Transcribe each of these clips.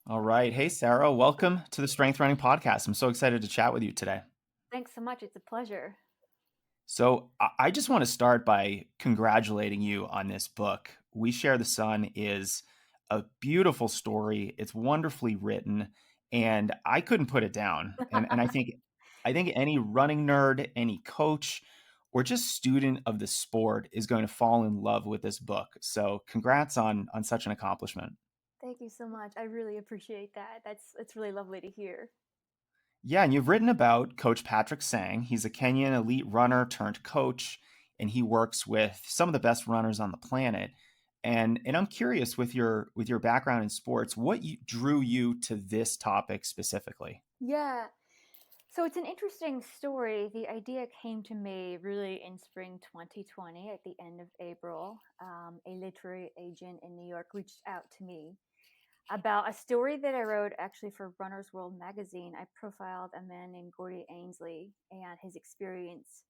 All right. Hey, Sarah, welcome to the Strength Running Podcast. I'm so excited to chat with you today. Thanks so much. It's a pleasure. So, I just want to start by congratulating you on this book. We Share the Sun is a beautiful story. It's wonderfully written, and I couldn't put it down. And I think any running nerd, any coach, or just student of the sport is going to fall in love with this book. So, congrats on such an accomplishment. Thank you so much. I really appreciate that. It's really lovely to hear. Yeah, and you've written about Coach Patrick Sang. He's a Kenyan elite runner turned coach, and he works with some of the best runners on the planet. And I'm curious with your background in sports, drew you to this topic specifically? Yeah. So it's an interesting story. The idea came to me really in spring 2020 at the end of April. A literary agent in New York reached out to me about a story that I wrote actually for Runner's World magazine. I profiled a man named Gordy Ainsley and his experience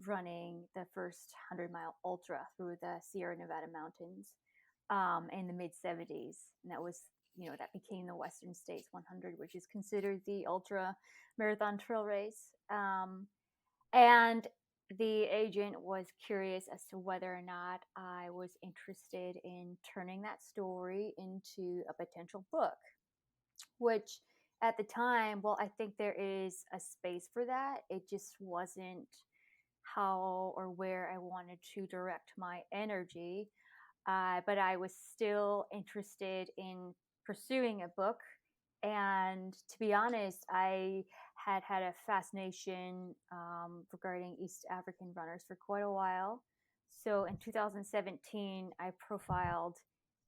running the first 100-mile ultra through the Sierra Nevada mountains in the mid 70s. And that was, that became the Western States 100, which is considered the ultra marathon trail race. And the agent was curious as to whether or not I was interested in turning that story into a potential book, which at the time, well, I think there is a space for that. It just wasn't how or where I wanted to direct my energy. But I was still interested in pursuing a book. And to be honest, I had a fascination regarding East African runners for quite a while. So in 2017, I profiled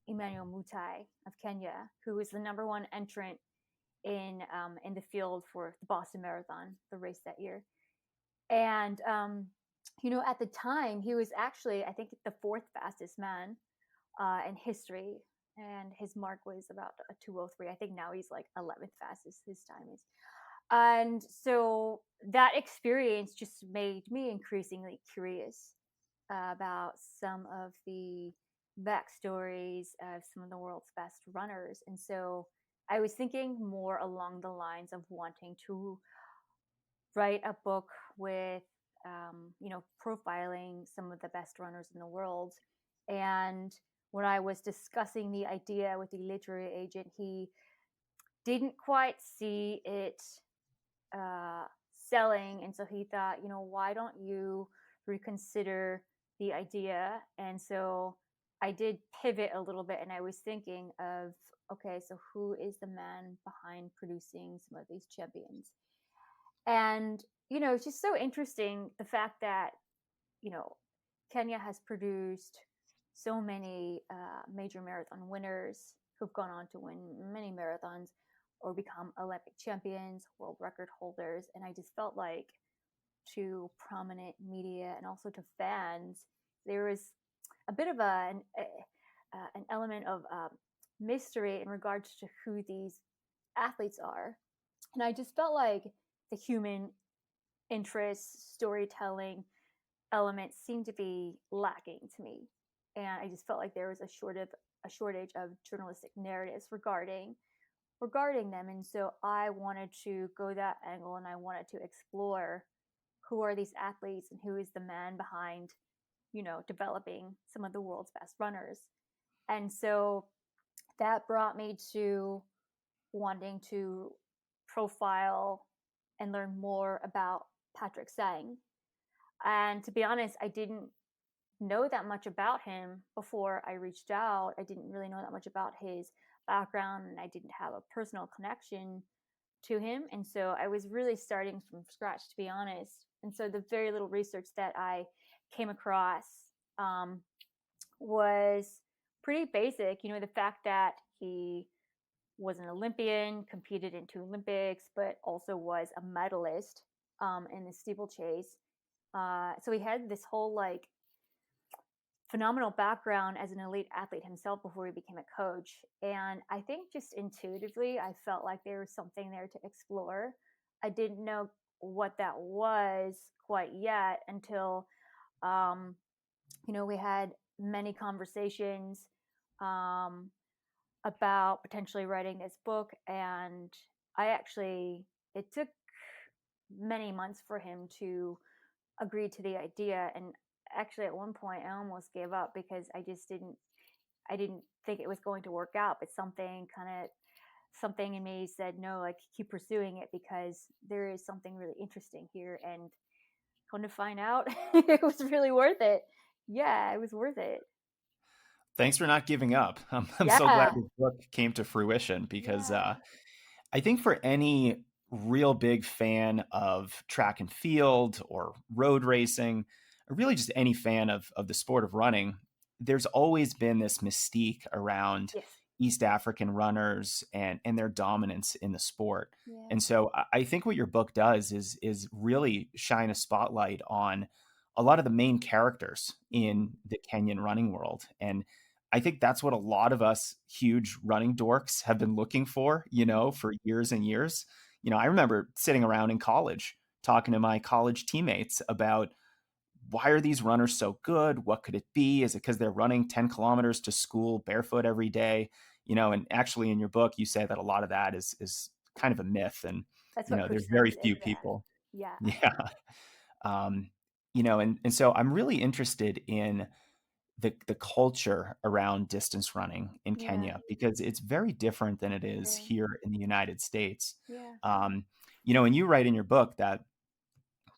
Emmanuel Mutai of Kenya, who was the number one entrant in the field for the Boston Marathon, the race that year. And at the time, he was actually, I think, the fourth fastest man in history, and his mark was about a 2:03. I think now he's like 11th fastest. His time is, and so that experience just made me increasingly curious about some of the backstories of some of the world's best runners, and so I was thinking more along the lines of wanting to write a book with profiling some of the best runners in the world. And when I was discussing the idea with the literary agent, he didn't quite see it uh, selling. And so he thought, why don't you reconsider the idea? And so I did pivot a little bit, and I was thinking of, okay, so who is the man behind producing some of these champions? And, it's just so interesting the fact that, you know, Kenya has produced so many major marathon winners who've gone on to win many marathons or become Olympic champions, world record holders. And I just felt like to prominent media and also to fans, there was a bit of an element of mystery in regards to who these athletes are. And I just felt like the human interest, storytelling elements seemed to be lacking to me. And I just felt like there was a shortage of journalistic narratives regarding them. And so I wanted to go that angle, and I wanted to explore who are these athletes and who is the man behind, developing some of the world's best runners. And so that brought me to wanting to profile and learn more about Patrick Sang. And to be honest, I didn't know that much about him before I reached out. I didn't really know that much about his background, and I didn't have a personal connection to him. And so I was really starting from scratch, to be honest. And so the very little research that I came across um, was pretty basic. The fact that he was an Olympian, competed in two Olympics, but also was a medalist in the steeplechase. So he had this whole like phenomenal background as an elite athlete himself before he became a coach. And I think just intuitively, I felt like there was something there to explore. I didn't know what that was quite yet until, we had many conversations. Um, about potentially writing this book. And it took many months for him to agree to the idea. And actually, at one point, I almost gave up because I didn't think it was going to work out. But something in me said, no, like keep pursuing it because there is something really interesting here. And come to find out, it was really worth it. Yeah, it was worth it. Thanks for not giving up. I'm so glad Yeah, this book came to fruition because yeah, I think for any real big fan of track and field or road racing, or really just any fan of the sport of running, there's always been this mystique around yes, East African runners and their dominance in the sport. yeah, And so I think what your book does is really shine a spotlight on a lot of the main characters hmm, in the Kenyan running world. And I think that's what a lot of us huge running dorks have been looking for, hmm, for years and years. I remember sitting around in college talking to my college teammates about why are these runners so good? What could it be? Is it because they're running 10 kilometers to school barefoot every day? And actually in your book, you say that a lot of that is kind of a myth. And, that's what Coach there's very says. few Yeah, people. yeah, Yeah. Um, and so I'm really interested in the culture around distance running in yeah, Kenya because it's very different than it it is is. here in the United States. Yeah, Um, and you write in your book that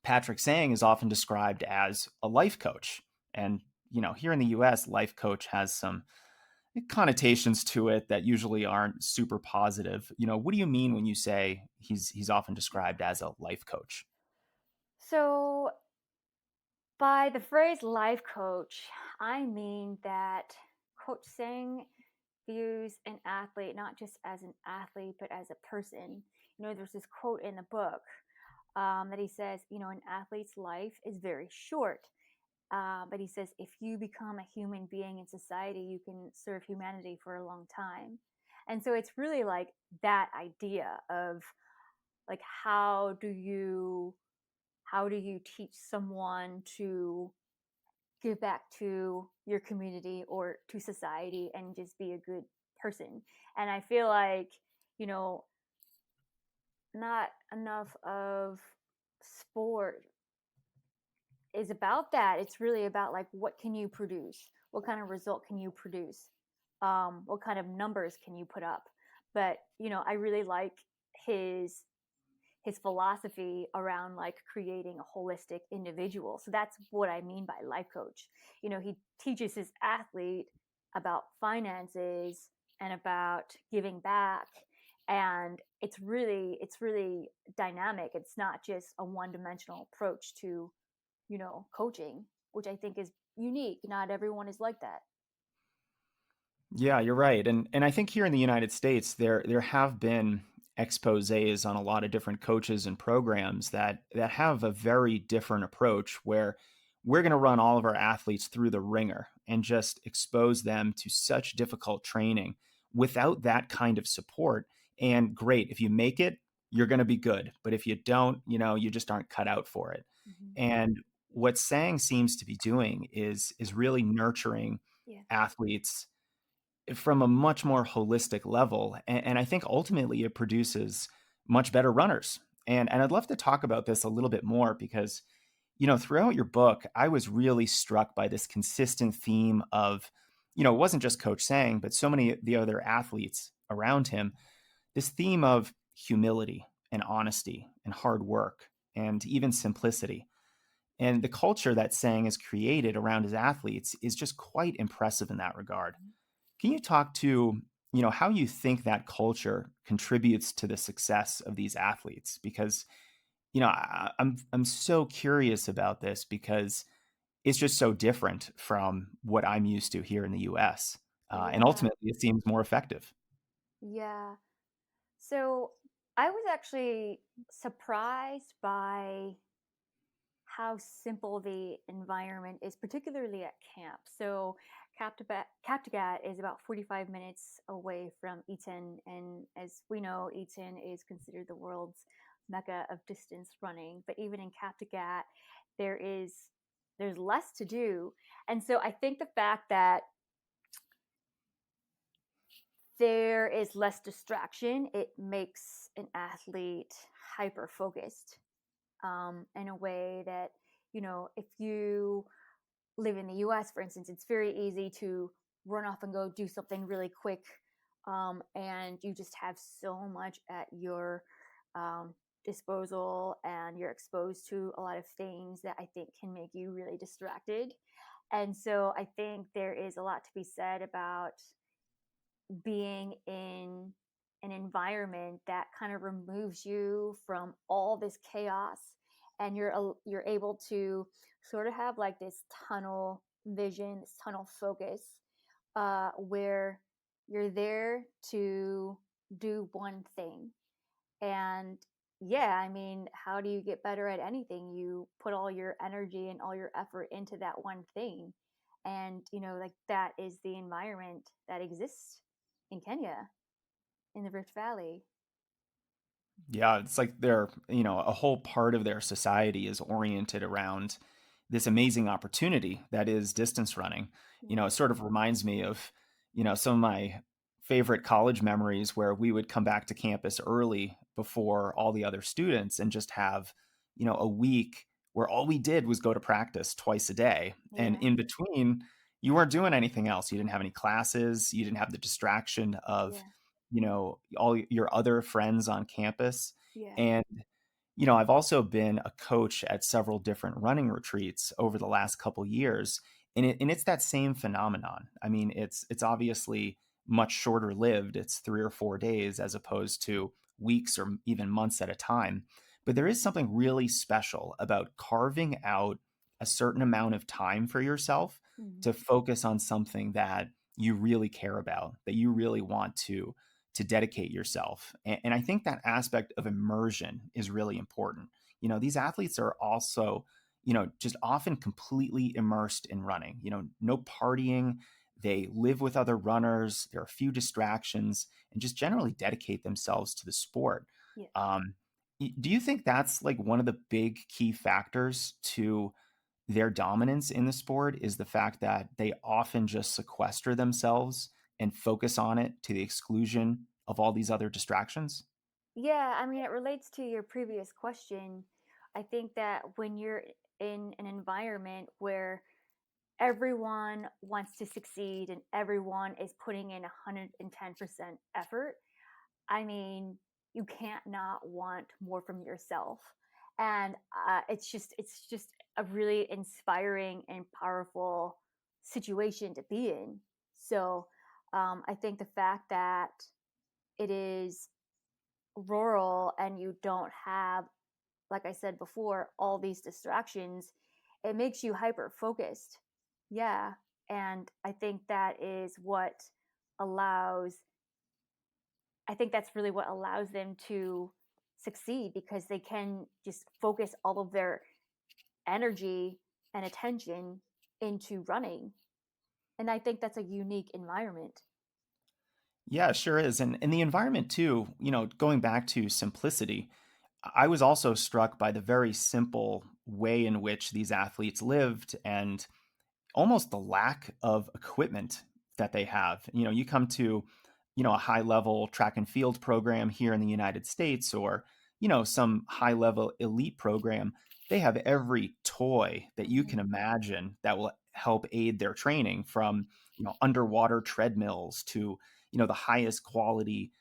Patrick Sang is often described as a life coach. And, here in the US, life coach has some connotations to it that usually aren't super positive. What do you mean when you say he's often described as a life coach? so by the phrase life coach, I mean that Coach Singh views an athlete not just as an athlete, but as a person. There's this quote in the book that he says, an athlete's life is very short. But he says, if you become a human being in society, you can serve humanity for a long time. And so it's really like that idea of like, how do you teach someone to give back to your community or to society and just be a good person? And I feel like, you know, not enough of sport is about that. It's really about like what can you produce? What kind of result can you produce? What kind of numbers can you put up? But I really like his his philosophy around like creating a holistic individual. So that's what I mean by life coach. He teaches his athlete about finances and about giving back. And it's really dynamic. It's not just a one-dimensional approach to, coaching, which I think is unique. Not everyone is like that. Yeah, you're right. And I think here in the United States there have been exposés on a lot of different coaches and programs that have a very different approach where we're going to run all of our athletes through the ringer and just expose them to such difficult training without that kind of support. And great, if you make it, you're going to be good. But if you don't, you just aren't cut out for it. Mm-hmm. And what Sang seems to be doing is really nurturing Yeah. athletes from a much more holistic level. And I think ultimately it produces much better runners. And I'd love to talk about this a little bit more because, throughout your book, I was really struck by this consistent theme of, it wasn't just Coach Sang, but so many of the other athletes around him, this theme of humility and honesty and hard work and even simplicity. And the culture that Sang has created around his athletes is just quite impressive in that regard. Can you talk to, how you think that culture contributes to the success of these athletes? Because, I'm so curious about this because it's just so different from what I'm used to here in the US. And Yeah. ultimately, it seems more effective. Yeah. So I was actually surprised by how simple the environment is, particularly at camp. So Kaptagat is about 45 minutes away from Eton, and as we know, Eton is considered the world's mecca of distance running. But even in Kaptagat, there is there's less to do, and so I think the fact that there is less distraction. It makes an athlete hyper focused, in a way that, if you live in the US, for instance, it's very easy to run off and go do something really quick. And you just have so much at your disposal, and you're exposed to a lot of things that I think can make you really distracted. And so I think there is a lot to be said about being in an environment that kind of removes you from all this chaos, and you're able to sort of have like this tunnel vision, this tunnel focus, where you're there to do one thing. And yeah, I mean, how do you get better at anything? You put all your energy and all your effort into that one thing. And, like that is the environment that exists in Kenya, in the Rift Valley. Yeah, it's like they're, a whole part of their society is oriented around this amazing opportunity that is distance running. Yeah. It sort of reminds me of, some of my favorite college memories where we would come back to campus early before all the other students and just have, a week where all we did was go to practice twice a day. And Yeah. in between, you weren't doing anything else. You didn't have any classes, you didn't have the distraction of, Yeah. all your other friends on campus. Yeah. And, I've also been a coach at several different running retreats over the last couple years. And it's that same phenomenon. I mean, it's obviously much shorter lived. It's 3 or 4 days as opposed to weeks or even months at a time. But there is something really special about carving out a certain amount of time for yourself Mhm. to focus on something that you really care about, that you really want to dedicate yourself. And I think that aspect of immersion is really important. These athletes are also, just often completely immersed in running, no partying. They live with other runners. There are a few distractions and just generally dedicate themselves to the sport. Yeah. Um, do you think that's like one of the big key factors to their dominance in the sport is the fact that they often just sequester themselves and focus on it to the exclusion of all these other distractions? Yeah, I mean, it relates to your previous question. I think that when you're in an environment where everyone wants to succeed and everyone is putting in 110% effort, I mean, you can't not want more from yourself. And it's just a really inspiring and powerful situation to be in. So I think the fact that it is rural and you don't have, like I said before, all these distractions, it makes you hyper focused. Yeah. And I think that is what allows, I think that's really what allows them to succeed, because they can just focus all of their energy and attention into running. And I think that's a unique environment. Yeah, it sure is. And the environment too, going back to simplicity, I was also struck by the very simple way in which these athletes lived and almost the lack of equipment that they have. You come to, a high level track and field program here in the United States or, some high level elite program, they have every toy that you can Mhm. imagine that will help aid their training from, underwater treadmills to, the highest quality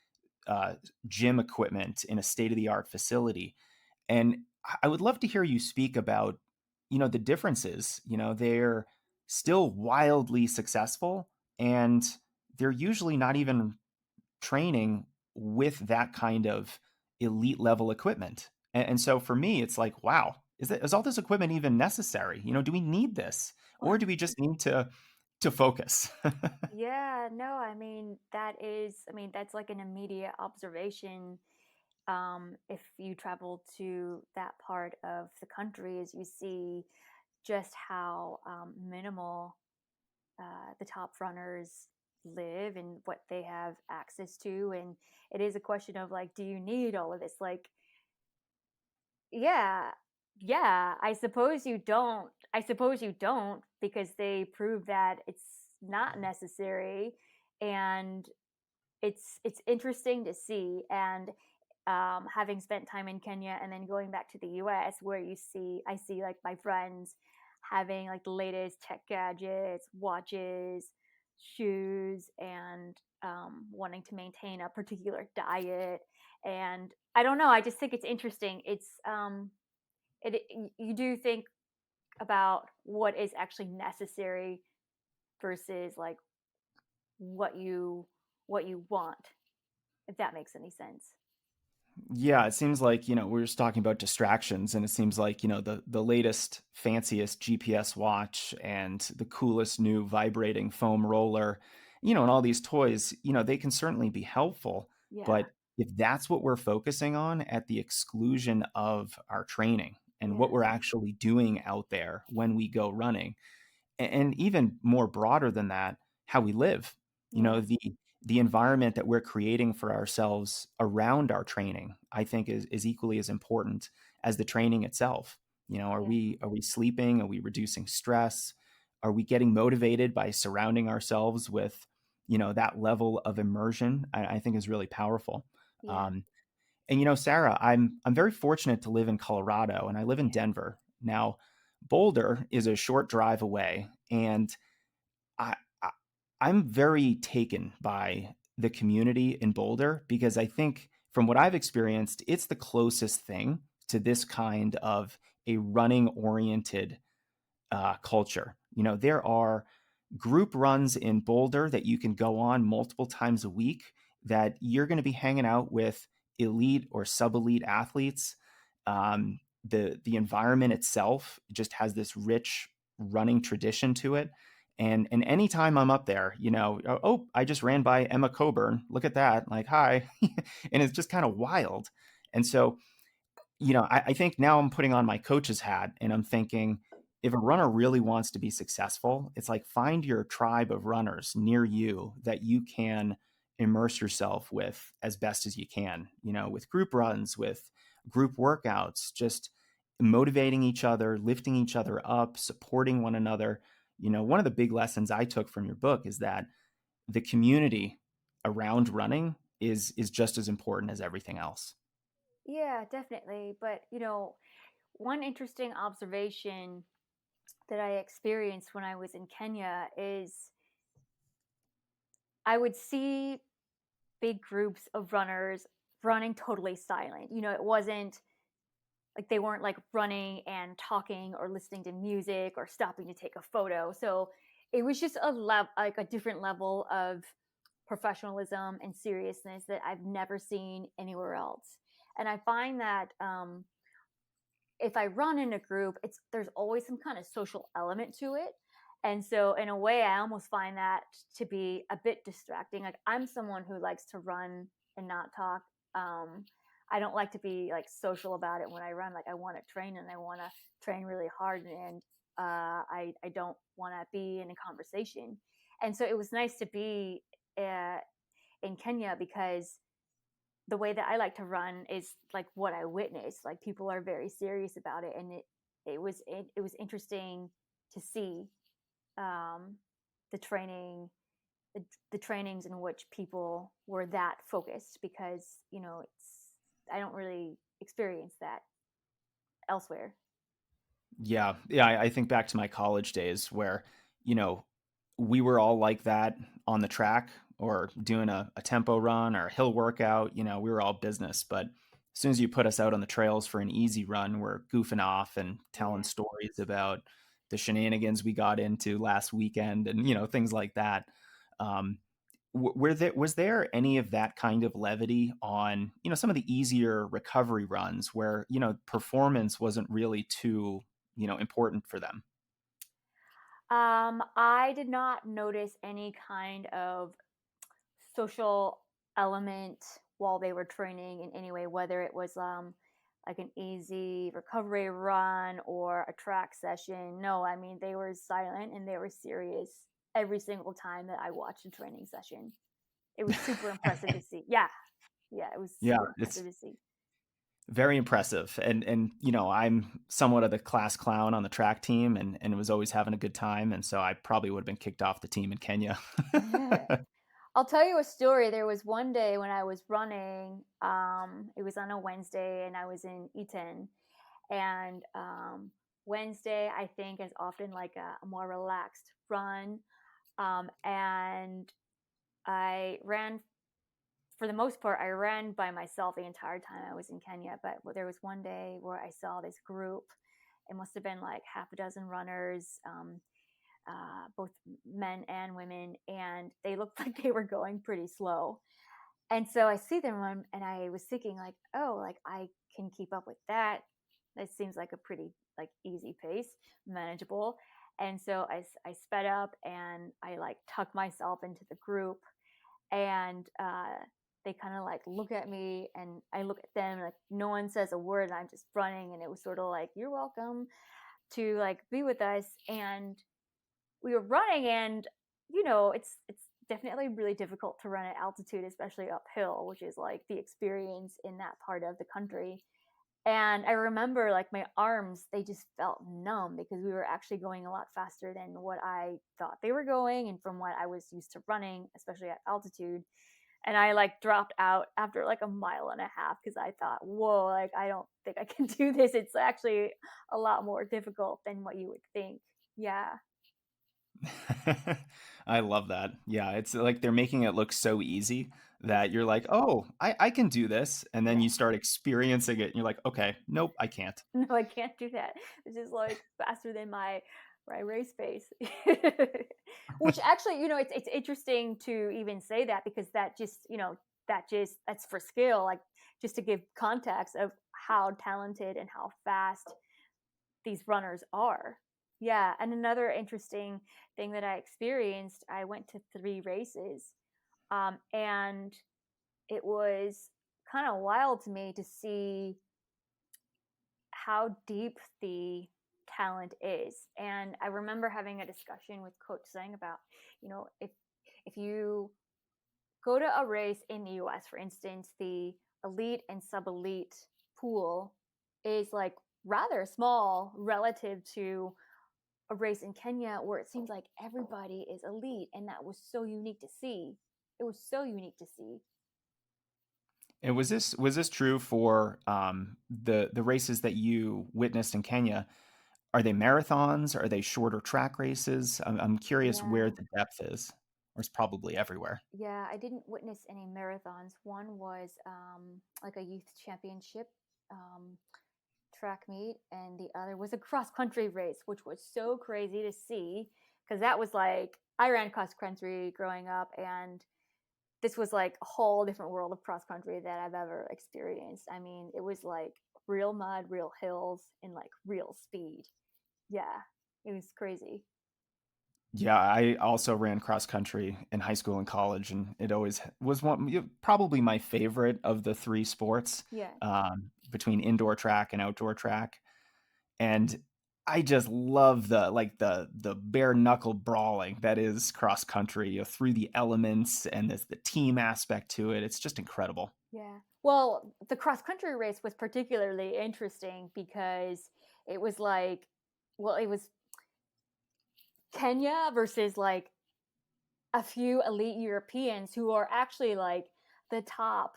uh, gym equipment in a state of the art facility. And I would love to hear you speak about, the differences. They're still wildly successful and they're usually not even training with that kind of elite level equipment. And so for me, it's like, wow, is all this equipment even necessary? Do we need this? Or do we just need to focus? Yeah, no, I mean, I mean, that's like an immediate observation. If you travel to that part of the country, as you see just how minimal the top runners live and what they have access to. And it is a question of like, do you need all of this? Like, yeah, yeah, I suppose you don't. I suppose you don't, because they prove that it's not necessary. And it's interesting to see. And having spent time in Kenya and then going back to the US, where I see like my friends having like the latest tech gadgets, watches, shoes, and wanting to maintain a particular diet. And I don't know, I just think it's interesting. You do think about what is actually necessary versus like what you what you want, if that makes any sense. Yeah, it seems like, we're just talking about distractions, and it seems like, the latest, fanciest GPS watch and the coolest new vibrating foam roller, and all these toys, they can certainly be helpful. Yeah, But if that's what we're focusing on at the exclusion of our training and what yeah, we're actually doing out there when we go running, and even more broader than that, how we live. You yeah, know, the environment that we're creating for ourselves around our training, I think is equally as important as the training itself. Are yeah, we sleeping? Are we reducing stress? Are we getting motivated by surrounding ourselves with, that level of immersion? I think is really powerful. yeah, Um, and Sarah, I'm very fortunate to live in Colorado, and I live in yeah, Denver. Now, Boulder is a short drive away, and I, I I'm very taken by the community in Boulder because I think from what I've experienced, it's the closest thing to this kind of a running oriented culture. There are group runs in Boulder that you can go on multiple times a week that you're going to be hanging out with elite or sub elite athletes. The environment itself just has this rich running tradition to it. And anytime I'm up there, oh, I just ran by Emma Coburn. Look at that. Like, hi. And it's just kind of wild. And so I think now I'm putting on my coach's hat and I'm thinking, if a runner really wants to be successful, it's like find your tribe of runners near you that you can immerse yourself with as best as you can, with group runs, with group workouts, just motivating each other, lifting each other up, supporting one another. One of the big lessons I took from your book is that the community around running is just as important as everything else. yeah, definitely. But one interesting observation that I experienced when I was in Kenya is I would see big groups of runners running totally silent. It wasn't like they weren't like running and talking or listening to music or stopping to take a photo. So it was just like a different level of professionalism and seriousness that I've never seen anywhere else. And I find that if I run in a group, there's always some kind of social element to it. And so in a way I almost find that to be a bit distracting. Like I'm someone who likes to run and not talk. Um I don't like to be like social about it when I run. Like I want to train and I want to train really hard, and I don't want to be in a conversation. And so it was nice to be uh, in Kenya because the way that I like to run is like what I witnessed. Like people are very serious about it, and it was interesting to see um, the training, the trainings in which people were that focused, because it's I don't really experience that elsewhere. Yeah, yeah. I think back to my college days where, you know, we were all like that on the track or doing a tempo run or a hill workout. We were all business. But as soon as you put us out on the trails for an easy run, we're goofing off and telling Yeah. stories about the shenanigans we got into last weekend and, things like that. Um, was there any of that kind of levity on some of the easier recovery runs where performance wasn't really too important for them? I did not notice any kind of social element while they were training in any way, whether it was like an easy recovery run or a track session. No, I mean they were silent and they were serious every single time that I watched a training session. It was super impressive to see. Yeah, yeah, it was Yeah, super it's impressive to see. very impressive. And I'm somewhat of the class clown on the track team and was always having a good time, and so I probably would have been kicked off the team in Kenya. I'll tell you a story. There was one day when I was running. It was on a Wednesday, and I was in Eton. And Wednesday, I think, is often like a more relaxed run. And I ran, for the most part, I ran by myself the entire time I was in Kenya. But there was one day where I saw this group. It must have been like half a dozen runners, both men and women, and they looked like they were going pretty slow. And so I see them run, and I was thinking like, oh, like I can keep up with that. That seems like a pretty like easy pace, manageable. And so I sped up, and I like tucked myself into the group, and they kind of like look at me, and I look at them, like no one says a word, and I'm just running, and it was sort of like, you're welcome to like be with us. And we were running, and it's definitely really difficult to run at altitude, especially uphill, which is like the experience in that part of the country. And I remember like my arms, they just felt numb because we were actually going a lot faster than what I thought they were going and from what I was used to running, especially at altitude. And I like dropped out after like a mile and a half because I thought, whoa, like I don't think I can do this. It's actually a lot more difficult than what you would think. Yeah. I love that. Yeah, it's like they're making it look so easy that you're like, Exactly. "Oh, I can do this." And then Yeah. you start experiencing it and you're like, "Okay, nope, I can't." No, I can't do that. This is like faster than my race pace. Which actually, it's interesting to even say that because that just, that's for skill, like just to give context of how talented and how fast these runners are. Yeah, and another interesting thing that I experienced, I went to 3 races, and it was kind of wild to me to see how deep the talent is. And I remember having a discussion with Coach Sang about, if you go to a race in the US, for instance, the elite and sub elite pool is like rather small relative to a race in Kenya where it seems like everybody is elite. And that was so unique to see. It was so unique to see. And was this true for the races that you witnessed in Kenya? Are they marathons? Are they shorter track races? I'm curious where Yeah. the depth is, or it's probably everywhere. Yeah, I didn't witness any marathons. One was like a youth championship um, track meet, and the other was a cross country race, which was so crazy to see because that was like I ran cross country growing up, and this was like a whole different world of cross country that I've ever experienced. I mean, it was like real mud, real hills, and like real speed. Yeah, it was crazy. Yeah, I also ran cross country in high school and college, and it always was probably my favorite of the three sports, Yeah. between indoor track and outdoor track. And I just love the bare knuckle brawling that is cross country, through the elements and the team aspect to it. It's just incredible. Yeah. Well, the cross country race was particularly interesting because it was like, well, it was Kenya versus like a few elite Europeans who are actually like the top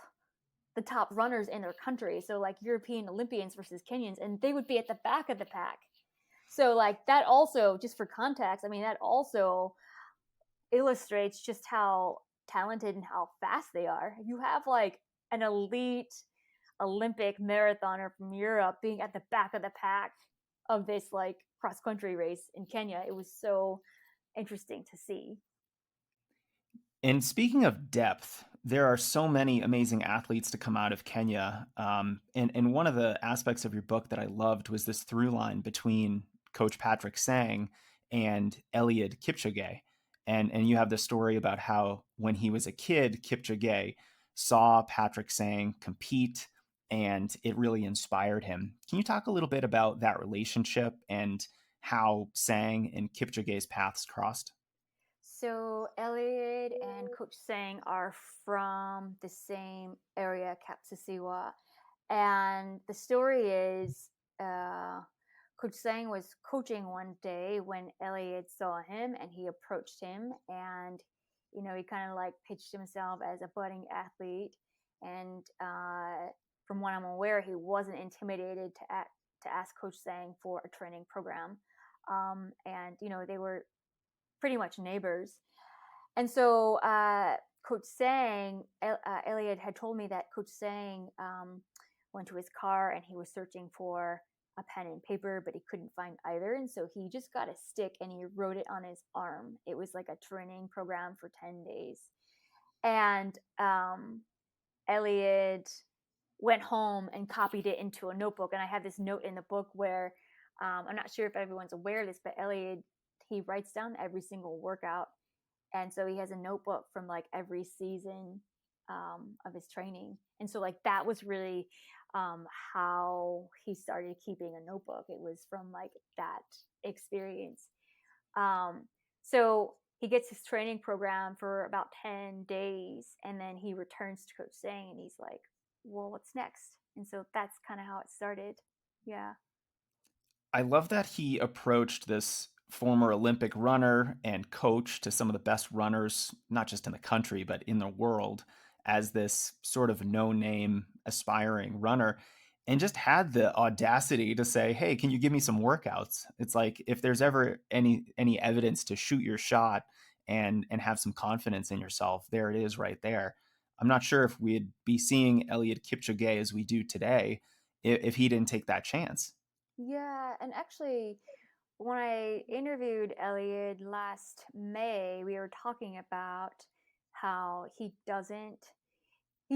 the top runners in their country. So like European Olympians versus Kenyans, and they would be at the back of the pack. So like that also, just for context, I mean that also illustrates just how talented and how fast they are. You have like an elite Olympic marathoner from Europe being at the back of the pack of this like cross country race in Kenya. It was so interesting to see. And speaking of depth, there are so many amazing athletes to come out of Kenya. And one of the aspects of your book that I loved was this through line between Coach Patrick Sang and Eliud Kipchoge. And you have the story about how when he was a kid, Kipchoge saw Patrick Sang compete and it really inspired him. Can you talk a little bit about that relationship and how Sang and Kipchoge's paths crossed? So Elliot and Coach Sang are from the same area, Kapsasiwa, and the story is Coach Sang was coaching one day when Elliot saw him, and he approached him, and He kind of like pitched himself as a budding athlete, and from what I'm aware, he wasn't intimidated to ask Coach Sang for a training program, and they were pretty much neighbors. And so Coach Sang, Elliot had told me that Coach Sang went to his car and he was searching for a pen and paper, but he couldn't find either. And so he just got a stick and he wrote it on his arm. It was like a training program for 10 days. And Elliot went home and copied it into a notebook. And I have this note in the book where I'm not sure if everyone's aware of this, but Elliot, he writes down every single workout. And so he has a notebook from like every season of his training. And so like that was really how he started keeping a notebook. It was from like that experience. So he gets his training program for about 10 days and then he returns to Coach Sang and he's like, well, what's next? And so that's kind of how it started. Yeah. I love that he approached this former Olympic runner and coach to some of the best runners, not just in the country, but in the world, as this sort of no name aspiring runner, and just had the audacity to say, hey, can you give me some workouts? It's like if there's ever any evidence to shoot your shot and have some confidence in yourself, there it is right there. I'm not sure if we'd be seeing Eliud Kipchoge as we do today if he didn't take that chance. Yeah. And actually, when I interviewed Elliot last May, we were talking about how he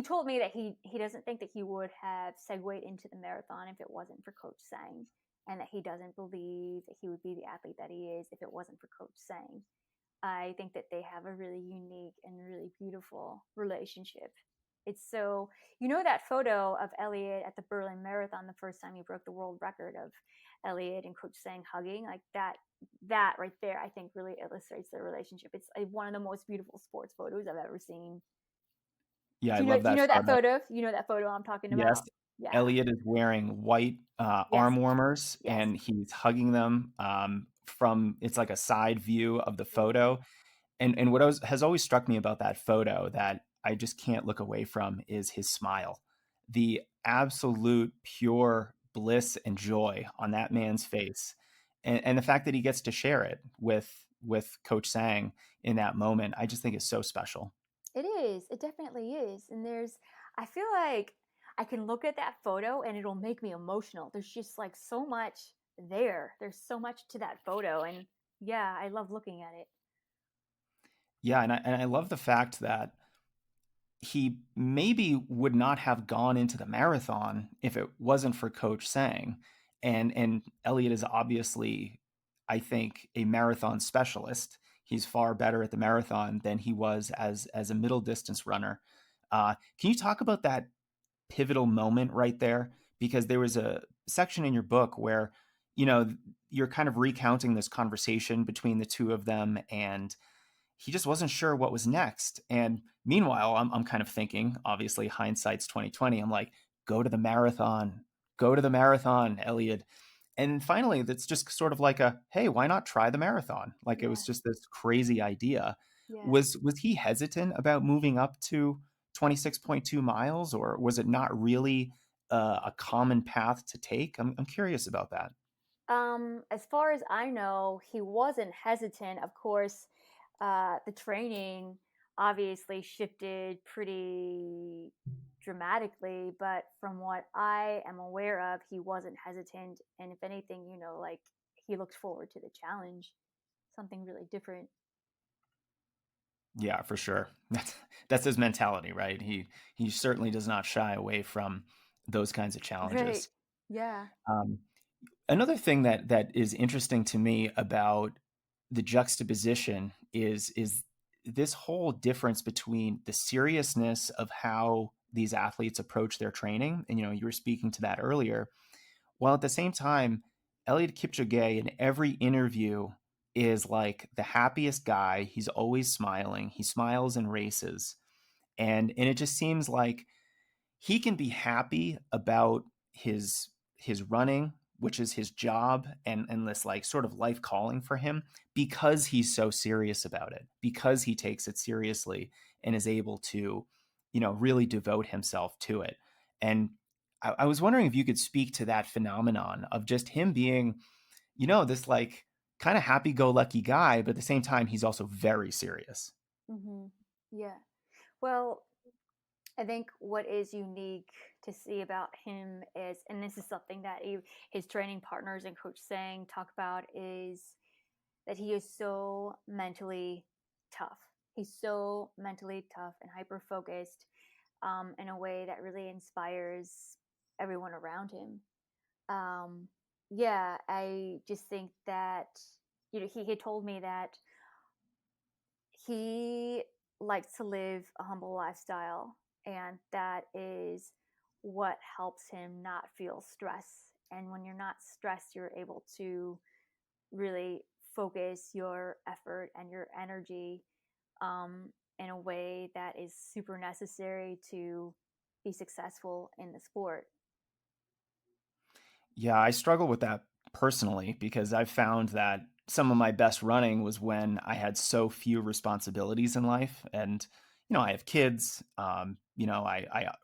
told me that he doesn't think that he would have segued into the marathon if it wasn't for Coach Sang, and that he doesn't believe that he would be the athlete that he is if it wasn't for Coach Sang. I think that they have a really unique and really beautiful relationship. It's so, that photo of Elliot at the Berlin Marathon, the first time he broke the world record of Elliot and Coach Sang hugging, like that right there, I think really illustrates their relationship. It's one of the most beautiful sports photos I've ever seen. Yeah, I Do you know? love Do you that know that photo. photo? You know that photo I'm talking Yes, about? Yeah. Elliot is wearing white Yes. arm warmers Yes. and he's hugging them from it's like a side view of the Yeah. photo. And what has always struck me about that photo that I just can't look away from is his smile. The absolute pure bliss and joy on that man's face. And the fact that he gets to share it with Coach Sang in that moment, I just think is so special. It is. It definitely is. And I feel like I can look at that photo and it'll make me emotional. There's just like so much there. There's so much to that photo. And yeah, I love looking at it. Yeah, and I love the fact that he maybe would not have gone into the marathon if it wasn't for Coach Sang. And Elliot is obviously, I think, a marathon specialist. He's far better at the marathon than he was as a middle distance runner. Can you talk about that pivotal moment right there? Because there was a section in your book where, you know, you're kind of recounting this conversation between the two of them, and he just wasn't sure what was next. And meanwhile, I'm kind of thinking, obviously hindsight's 2020. I'm like, go to the marathon, Elliot. And finally, that's just sort of like a, hey, why not try the marathon? Like it was Yeah. just this crazy idea. Yeah. Was he hesitant about moving up to 26.2 miles, or was it not really a common path to take? I'm curious about that. As far as I know, he wasn't hesitant. Of course, the training obviously shifted pretty dramatically, but from what I am aware of, he wasn't hesitant. And if anything, like he looked forward to the challenge, something really different. Yeah, for sure. That's his mentality, right? He certainly does not shy away from those kinds of Right. challenges. Yeah. Um, Another thing that is interesting to me about the juxtaposition is this whole difference between the seriousness of how these athletes approach their training, and you were speaking to that earlier, while at the same time, Eliud Kipchoge in every interview is like the happiest guy. He's always smiling. He smiles in races, and it just seems like he can be happy about his running, which is his job and this like sort of life calling for him, because he's so serious about it, because he takes it seriously and is able to, really devote himself to it. And I was wondering if you could speak to that phenomenon of just him being, this like kind of happy go lucky guy, but at the same time, he's also very serious. Hmm. Yeah. Well, I think what is unique to see about him is, and this is something that his training partners and coach Sang talk about, is that he is so mentally tough. He's so mentally tough and hyper focused, in a way that really inspires everyone around him. Um, yeah, I just think that, he had told me that he likes to live a humble lifestyle, and that is what helps him not feel stress. And when you're not stressed, you're able to really focus your effort and your energy, in a way that is super necessary to be successful in the sport. Yeah, I struggle with that personally because I've found that some of my best running was when I had so few responsibilities in life. And, I have kids. I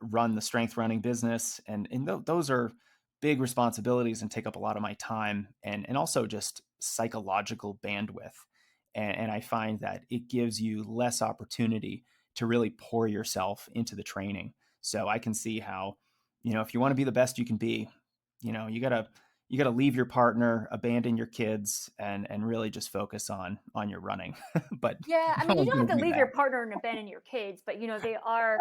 run the strength running business, and those are big responsibilities and take up a lot of my time and also just psychological bandwidth. And I find that it gives you less opportunity to really pour yourself into the training. So I can see how, if you want to be the best you can be, you gotta leave your partner, abandon your kids, and really just focus on your running. But Yeah, I no mean, you one's don't gonna have to do leave that. your partner and abandon your kids, but they are.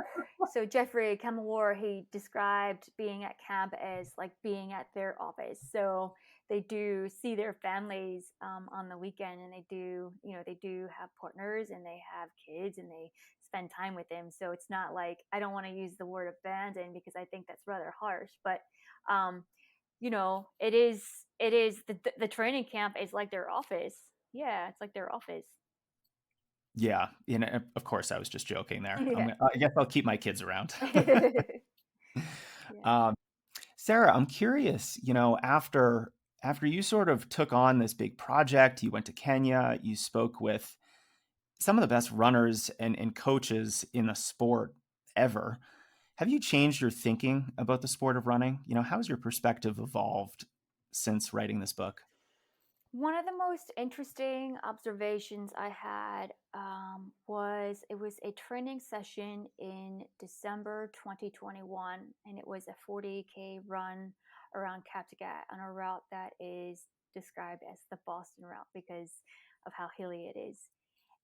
So Jeffrey Kemmelwar, he described being at camp as like being at their office. So they do see their families, on the weekend, and they do have partners and they have kids and they spend time with them. So it's not like, I don't want to use the word abandon because I think that's rather harsh, but um, it is the training camp is like their office. Yeah, it's like their office. Yeah, of course, I was just joking there. Yeah. I guess I'll keep my kids around. Yeah. Um, Sarah, I'm curious, after you sort of took on this big project, you went to Kenya, you spoke with some of the best runners and coaches in the sport ever. Have you changed your thinking about the sport of running? How has your perspective evolved since writing this book? One of the most interesting observations I had, was it was a training session in December 2021, and it was a 40K run around Kaptagat on a route that is described as the Boston route because of how hilly it is.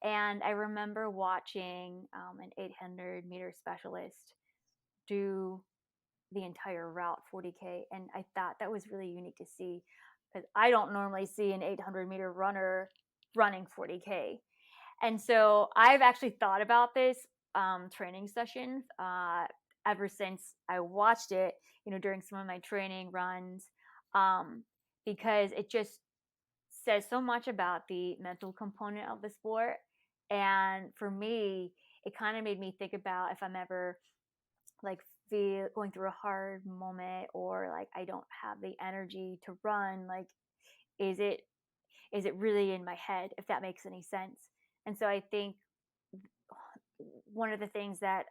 And I remember watching, an 800-meter specialist do the entire route 40K, and I thought that was really unique to see because I don't normally see an 800-meter runner running 40K. And so I've actually thought about this, training session, ever since I watched it, during some of my training runs, um, because it just says so much about the mental component of the sport. And for me, it kind of made me think about if I'm ever like feel going through a hard moment, or like I don't have the energy to run, like is it is it really in my head, if that makes any sense. And so I think one of the things that,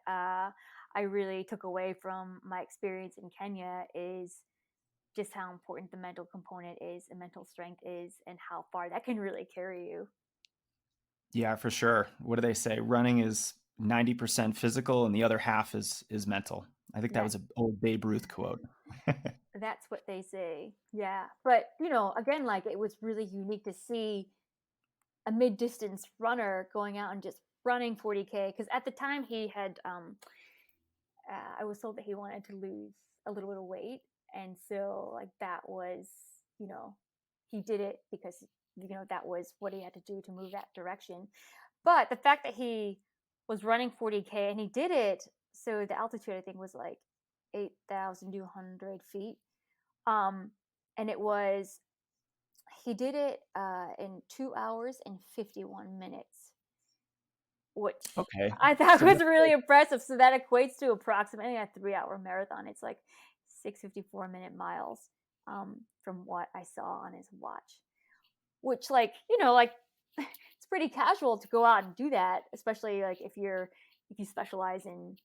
I really took away from my experience in Kenya is just how important the mental component is and mental strength is, and how far that can really carry you. Yeah, for sure. What do they say? Running is 90% physical and the other half is mental. I think that That was an old Babe Ruth quote. that's what they say. Yeah. But, again, like it was really unique to see a mid distance runner going out and just running 40K. Because at the time he had, I was told that he wanted to lose a little bit of weight. And so, like, that was, you know, he did it because, that was what he had to do to move that direction. But the fact that he was running 40K and he did it, so the altitude I think was like 8,200 feet. Um, and he did it, in 2 hours and 51 minutes, which Okay. I thought So was that's really impressive. So that equates to approximately a 3 hour marathon. It's like 654-minute miles. from what I saw on his watch. Which, like, you know, like it's pretty casual to go out and do that, especially like if you specialize in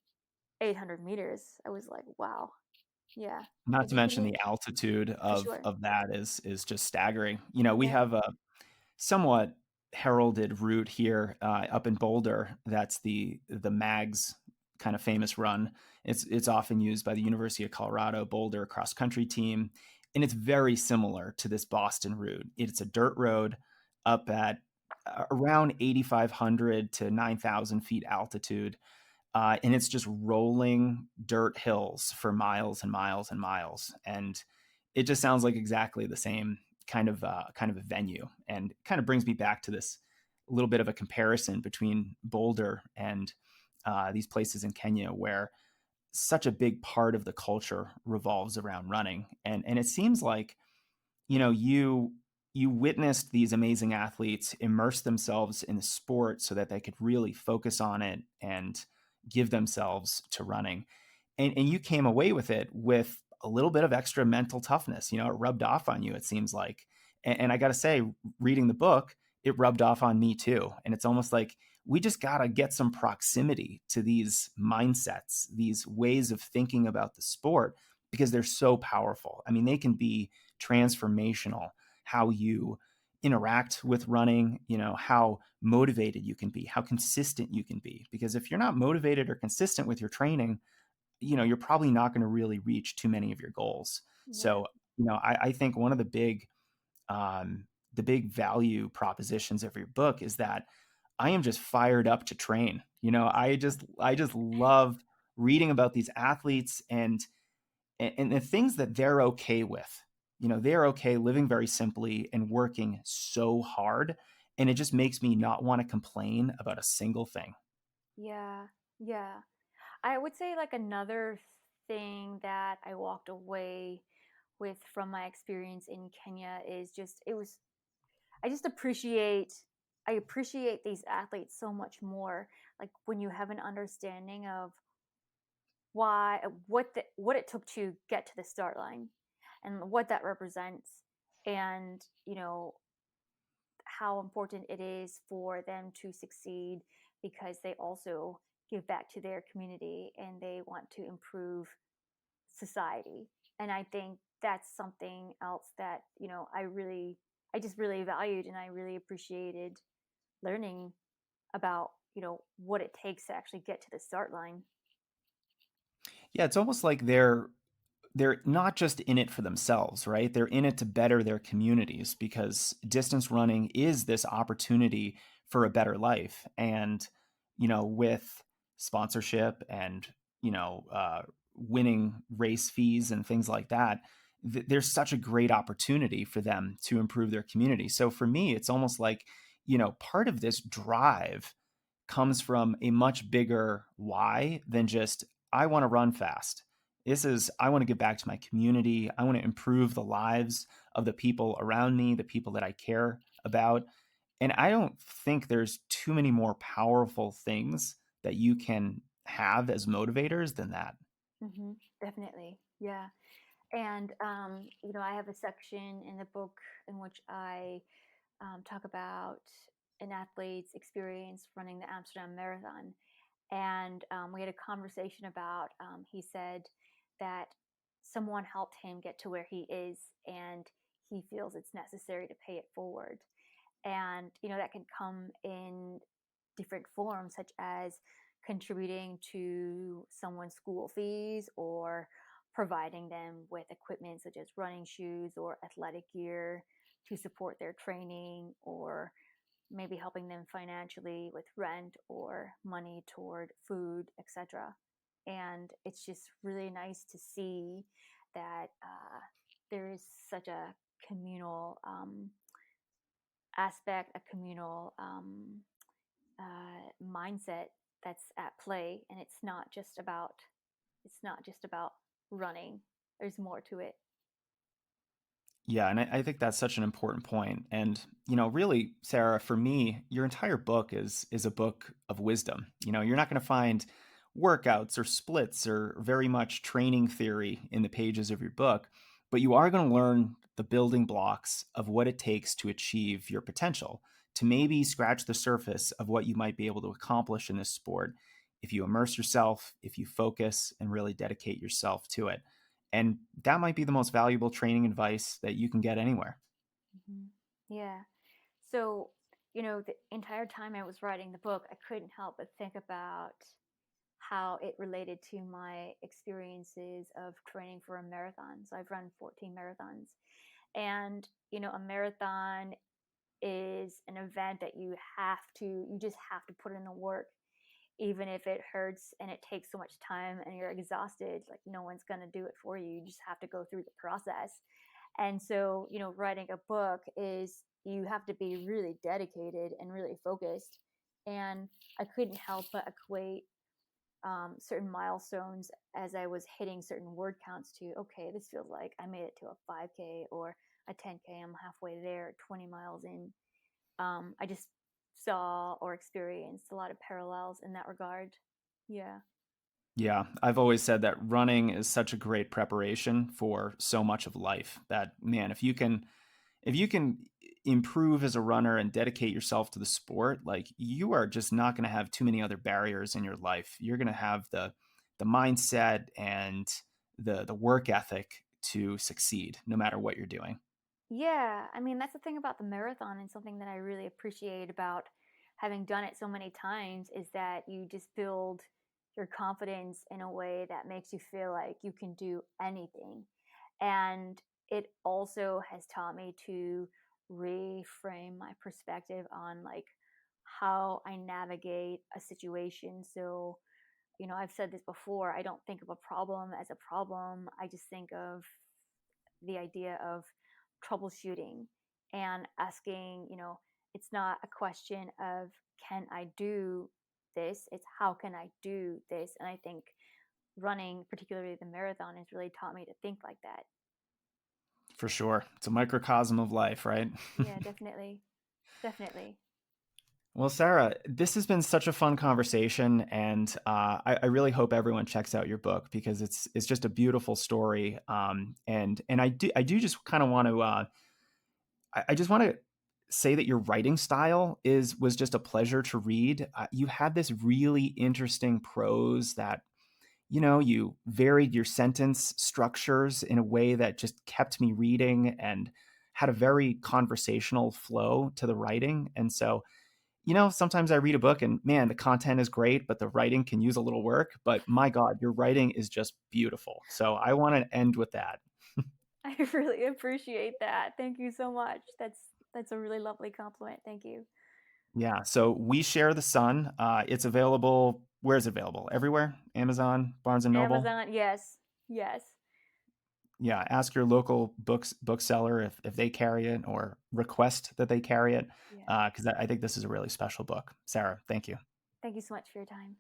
800 meters. I was like, wow, yeah. Not Did to you mention finish? the altitude For sure. of that is just staggering. We Yeah. have a somewhat heralded route here up in Boulder. That's the MAGS kind of famous run. It's often used by the University of Colorado Boulder cross country team, and it's very similar to this Boston route. It's a dirt road up at around 8,500 to 9,000 feet altitude, and it's just rolling dirt hills for miles and miles and miles, and it just sounds like exactly the same kind of a venue, and kind of brings me back to this little bit of a comparison between Boulder and these places in Kenya where such a big part of the culture revolves around running, and it seems like you witnessed these amazing athletes immerse themselves in the sport so that they could really focus on it and give themselves to running. And you came away with it with a little bit of extra mental toughness. It rubbed off on you, it seems like. And I got to say, reading the book, it rubbed off on me too. And it's almost like we just got to get some proximity to these mindsets, these ways of thinking about the sport, because they're so powerful. I mean, they can be transformational. How you interact with running, how motivated you can be, how consistent you can be. Because if you're not motivated or consistent with your training, you're probably not going to really reach too many of your goals. Yeah. So, I think one of the big value propositions of your book is that I am just fired up to train. I just love reading about these athletes and the things that they're okay with. They're okay living very simply and working so hard. And it just makes me not want to complain about a single thing. Yeah. Yeah. I would say like another thing that I walked away with from my experience in Kenya is just it was I just appreciate these athletes so much more. Like when you have an understanding of what it took to get to the start line and what that represents, and how important it is for them to succeed because they also give back to their community and they want to improve society. And I think that's something else that I just really valued and I really appreciated learning about what it takes to actually get to the start line. Yeah, it's almost like they're not just in it for themselves, right? They're in it to better their communities because distance running is this opportunity for a better life. And, with sponsorship and, winning race fees and things like that, there's such a great opportunity for them to improve their community. So for me, it's almost like, part of this drive comes from a much bigger why than just, I want to run fast. This is, I want to get back to my community. I want to improve the lives of the people around me, the people that I care about. And I don't think there's too many more powerful things that you can have as motivators than that. Hmm. Definitely, yeah. And I have a section in the book in which I talk about an athlete's experience running the Amsterdam Marathon. And we had a conversation about, he said that someone helped him get to where he is, and he feels it's necessary to pay it forward. And, that can come in different forms, such as contributing to someone's school fees or providing them with equipment such as running shoes or athletic gear to support their training, or maybe helping them financially with rent or money toward food, etc. And it's just really nice to see that there is such a communal aspect, a communal mindset that's at play, and it's not just about running. There's more to it. Yeah, and I think that's such an important point. And really, Sarah, for me, your entire book is a book of wisdom. You're not going to find workouts or splits or very much training theory in the pages of your book. but you are going to learn the building blocks of what it takes to achieve your potential, to maybe scratch the surface of what you might be able to accomplish in this sport if you immerse yourself, if you focus and really dedicate yourself to it. And that might be the most valuable training advice that you can get anywhere. Mhm. Yeah. So, the entire time I was writing the book, I couldn't help but think about how it related to my experiences of training for a marathon. So I've run 14 marathons. And, a marathon is an event that you just have to put in the work, even if it hurts and it takes so much time and you're exhausted. Like, no one's going to do it for you. You just have to go through the process. And so, writing a book is you have to be really dedicated and really focused. And I couldn't help but equate certain milestones as I was hitting certain word counts to, okay, this feels like I made it to a 5K or a 10K. I'm halfway there, 20 miles in. I just saw or experienced a lot of parallels in that regard. Yeah. Yeah, I've always said that running is such a great preparation for so much of life that, man, if you can improve as a runner and dedicate yourself to the sport, like, you are just not going to have too many other barriers in your life. You're going to have the mindset and the work ethic to succeed no matter what you're doing. Yeah, I mean, that's the thing about the marathon, and something that I really appreciate about having done it so many times is that you just build your confidence in a way that makes you feel like you can do anything. And it also has taught me to reframe my perspective on like how I navigate a situation. So, I've said this before, I don't think of a problem as a problem. I just think of the idea of troubleshooting and asking, it's not a question of can I do this, it's how can I do this. And I think running, particularly the marathon, has really taught me to think like that. For sure. It's a microcosm of life, right? Yeah, definitely. Definitely. Well, Sarah, this has been such a fun conversation, and I really hope everyone checks out your book because it's just a beautiful story. And I do just kind of want to I just want to say that your writing style is was just a pleasure to read. You had this really interesting prose that, you varied your sentence structures in a way that just kept me reading and had a very conversational flow to the writing. And so, sometimes I read a book and, man, the content is great, but the writing can use a little work. But my God, your writing is just beautiful. So I want to end with that. I really appreciate that. Thank you so much. That's a really lovely compliment. Thank you. Yeah. So We Share the Sun. It's available. Where's it available? Everywhere. Amazon, Barnes and Noble. Amazon, yes. Yes. Yeah. Ask your local bookseller if they carry it, or request that they carry it. Yeah. Because I think this is a really special book. Sarah, thank you. Thank you so much for your time.